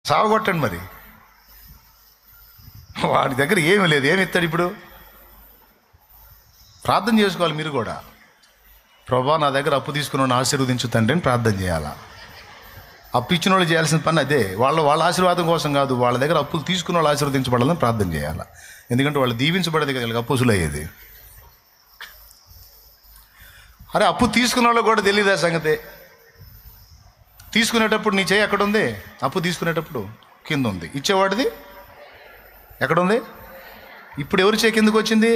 సావగొట్టండి మరి. వాడి దగ్గర ఏమీ లేదు, ఏమి ఇస్తాడు ఇప్పుడు? ప్రార్థన చేసుకోవాలి మీరు కూడా. ప్రభా నా దగ్గర అప్పు తీసుకున్న ఆశీర్వదించు తండ్రి అని ప్రార్థన చేయాలా. అప్పు ఇచ్చిన వాళ్ళు చేయాల్సిన పని అదే. వాళ్ళ ఆశీర్వాదం కోసం కాదు, వాళ్ళ దగ్గర అప్పులు తీసుకున్న వాళ్ళు ఆశీర్వదించబడాలని ప్రార్థన చేయాలి. ఎందుకంటే వాళ్ళు దీవించబడేది కదా అప్పుసులు అయ్యేది. అరే అప్పు తీసుకున్న వాళ్ళు కూడా తెలియదు ఆ సంగతే. తీసుకునేటప్పుడు నీ చేయి ఎక్కడుంది? అప్పు తీసుకునేటప్పుడు కింద ఉంది, ఇచ్చేవాడిది ఎక్కడుంది? ఇప్పుడు ఎవరి చేయి కిందకు వచ్చింది?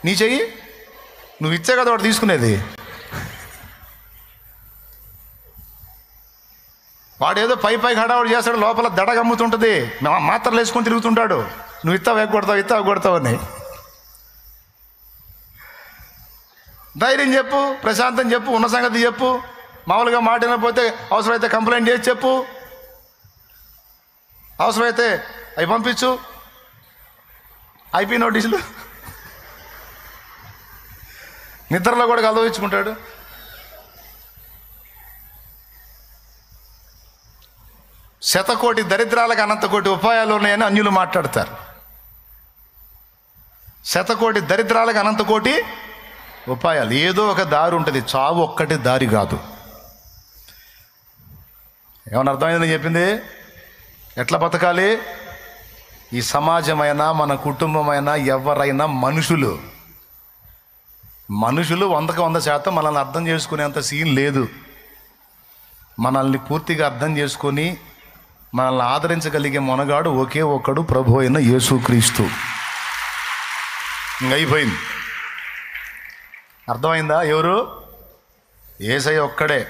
నీ చెయ్యి. నువ్వు ఇచ్చే కదా వాడు తీసుకునేది. వాడు ఏదో పైకి హడావుడు చేస్తాడు, లోపల దడగమ్ముతుంటుంది, మాత్రలు వేసుకొని తిరుగుతుంటాడు. నువ్వు ఇస్తావు ఎగ్గొడతావు అని. ధైర్యం చెప్పు, ప్రశాంతం చెప్పు, ఉన్న సంగతి చెప్పు. మామూలుగా మాట వినకపోతే అవసరమైతే కంప్లైంట్ చేసి చెప్పు, అవసరమైతే అవి పంపించు. ఐపీ నోటీసులు నిద్రలో కూడా కలవచ్చుకుంటాడు. శతకోటి దరిద్రాలకు అనంతకోటి ఉపాయాలు ఉన్నాయని అన్యులు మాట్లాడతారు. శతకోటి దరిద్రాలకు అనంతకోటి ఉపాయాలు. ఏదో ఒక దారి ఉంటుంది, చావు ఒక్కటి దారి కాదు. ఏమన్నా అర్థమైందని చెప్పింది? ఎట్లా బతకాలి? ఈ సమాజమైనా మన కుటుంబమైనా ఎవరైనా మనుషులు 100% మనల్ని అర్థం చేసుకునేంత సీన్ లేదు. మనల్ని పూర్తిగా అర్థం చేసుకొని మనల్ని ఆదరించగలిగే మొనగాడు ఒకే ఒక్కడు, ప్రభు అయిన యేసుక్రీస్తు. ఇంకైపోయింది. అర్థమైందా? ఎవరు? యేసయ్య ఒక్కడే.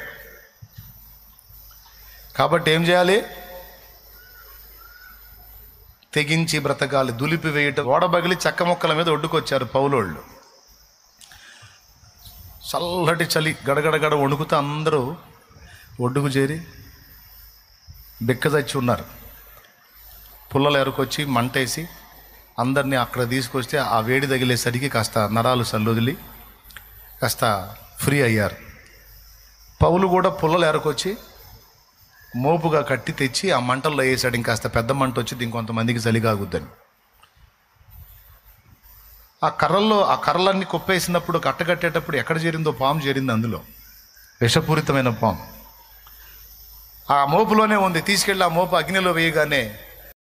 కాబట్టి ఏం చేయాలి? తెగించి బ్రతకాలి. దులిపి వేయటం. ఓడబగిలి చెక్క మొక్కల మీద ఒడ్డుకొచ్చారు పౌలోళ్ళు. చల్లటి చలి, గడగడగడ వణుకుతూ అందరూ ఒడ్డుకు చేరి బిక్కదచ్చి ఉన్నారు. పుల్లలు ఎరుకొచ్చి మంటేసి అందరినీ అక్కడ తీసుకొస్తే ఆ వేడి తగిలేసరికి కాస్త నరాలు సల్లొదిలి కాస్త ఫ్రీ అయ్యారు. పౌలు కూడా పుల్లలు ఎరుకొచ్చి మోపుగా కట్టి తెచ్చి ఆ మంటల్లో వేసాడు. ఇంకాస్త పెద్ద మంట వచ్చింది, ఇంకొంతమందికి చలిగాగుద్దని. ఆ కర్రలన్నీ కుప్పేసినప్పుడు, కట్టగట్టేటప్పుడు ఎక్కడ చేరిందో పాము చేరింది. అందులో విషపూరితమైన పాము ఆ మోపులోనే ఉంది. తీసుకెళ్ళి ఆ మోపు అగ్నిలో వేయగానే